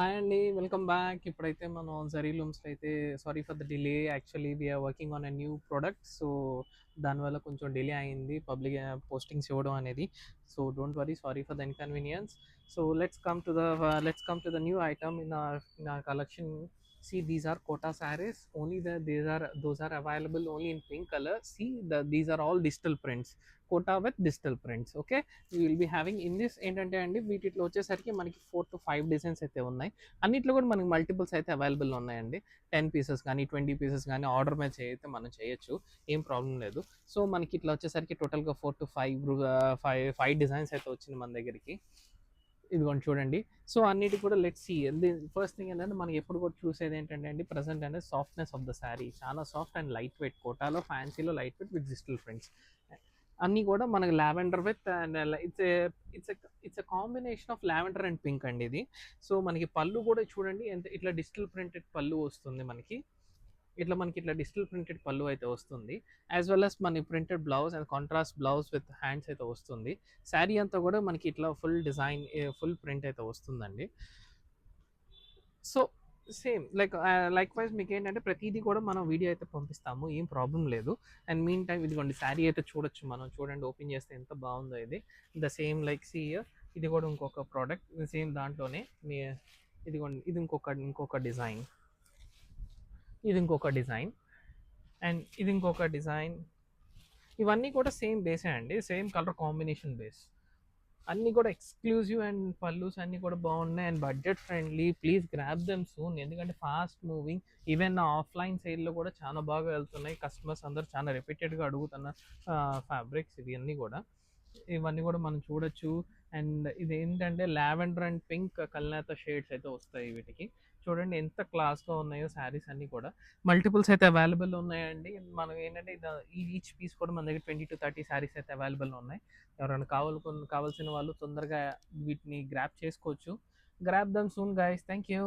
Hi అండి. Welcome back. ఇప్పుడైతే మనం జరీ లూమ్స్‌లో అయితే sorry for the delay. Actually we are working on a new product. So, దానివల్ల కొంచెం డిలే అయింది పోస్టింగ్స్ ఇవ్వడం అనేది. So, don't worry. Sorry for the inconvenience. So, let's come to the new item in our collection. See, these are Kota sarees. Only those are available only in pink color. See, these are all digital prints. Kota with digital prints. Okay. We will be having in this ఏంటంటే అండి వీటిలో వచ్చేసరికి మనకి 4 to 5 designs అయితే ఉన్నాయి. అన్నిట్లో కూడా మనకి మల్టిపుల్స్ అయితే అవైలబుల్ ఉన్నాయండి. 10 పీసెస్ కానీ 20 పీసెస్ కానీ ఆర్డర్ మీద అయితే మనం చేయొచ్చు, ఏం ప్రాబ్లం లేదు. సో మనకి ఇట్లా వచ్చేసరికి టోటల్గా 4 to 5 డిజైన్స్ అయితే వచ్చింది మన దగ్గరికి. ఇదిగోండి చూడండి. సో అన్నిటి కూడా లెట్స్ సీ. ఫస్ట్ థింగ్ ఏంటంటే మనం ఎప్పుడు కూడా చూసేది ఏంటంటే అండి ప్రజెంట్ అనేది సాఫ్ట్నెస్ ఆఫ్ ద శారీ. చాలా సాఫ్ట్ అండ్ లైట్ వెయిట్. కోటాలో ఫ్యాన్సీలో lightweight with digital prints అన్నీ కూడా మనకి lavender with and it's a combination of lavender and pink అండి ఇది. సో మనకి పళ్ళు కూడా చూడండి ఎంత ఇట్లా డిజిటల్ ప్రింటెడ్ పళ్ళు వస్తుంది మనకి. ఇట్లా డిజిటల్ ప్రింటెడ్ పళ్ళు అయితే వస్తుంది. యాజ్ వెల్ యాజ్ మన printed blouse and contrast blouse with hands అయితే వస్తుంది. శారీ అంతా కూడా మనకి ఇట్లా ఫుల్ డిజైన్ ఫుల్ ప్రింట్ అయితే వస్తుందండి. సో సేమ్ లైక్ వైజ్ మీకు ఏంటంటే ప్రతిదీ కూడా మనం వీడియో అయితే పంపిస్తాము, ఏం ప్రాబ్లం లేదు. అండ్ మీన్ టైం ఇదిగోండి శారీ అయితే చూడొచ్చు మనం. చూడండి ఓపెన్ చేస్తే ఎంత బాగుందో ఇది. ద సేమ్ లైక్ సీ ఇది కూడా ఇంకొక ప్రోడక్ట్ సేమ్ దాంట్లోనే మీ ఇదిగోండి. ఇది ఇంకొక డిజైన్. ఇది ఇంకొక డిజైన్ అండ్ ఇది ఇంకొక డిజైన్. ఇవన్నీ కూడా సేమ్ బేసే అండి, సేమ్ కలర్ కాంబినేషన్ బేస్. అన్నీ కూడా ఎక్స్క్లూజివ్ అండ్ పల్లూస్ అన్నీ కూడా బాగున్నాయి and budget friendly. Please grab them soon, ఎందుకంటే ఫాస్ట్ మూవింగ్. ఈవెన్ ఆఫ్లైన్ సైడ్లో కూడా చాలా బాగా వెళ్తున్నాయి. కస్టమర్స్ అందరూ చాలా రిపీటెడ్గా అడుగుతున్న ఫ్యాబ్రిక్స్ ఇవన్నీ కూడా మనం చూడొచ్చు. అండ్ ఇది ఏంటంటే లావెండర్ అండ్ పింక్ కల్నేత షేడ్స్ అయితే వస్తాయి వీటికి. చూడండి ఎంత క్లాస్గా ఉన్నాయో శారీస్ అన్నీ కూడా. మల్టిపుల్స్ అయితే అవైలబుల్ ఉన్నాయండి. మనం ఏంటంటే ఈచ్ పీస్ కూడా మన దగ్గర 20 to 30 శారీస్ అయితే అవైలబుల్ ఉన్నాయి. ఎవరైనా కావాల్సిన వాళ్ళు తొందరగా వీటిని గ్రాప్ చేసుకోవచ్చు. Grab them soon guys. Thank you.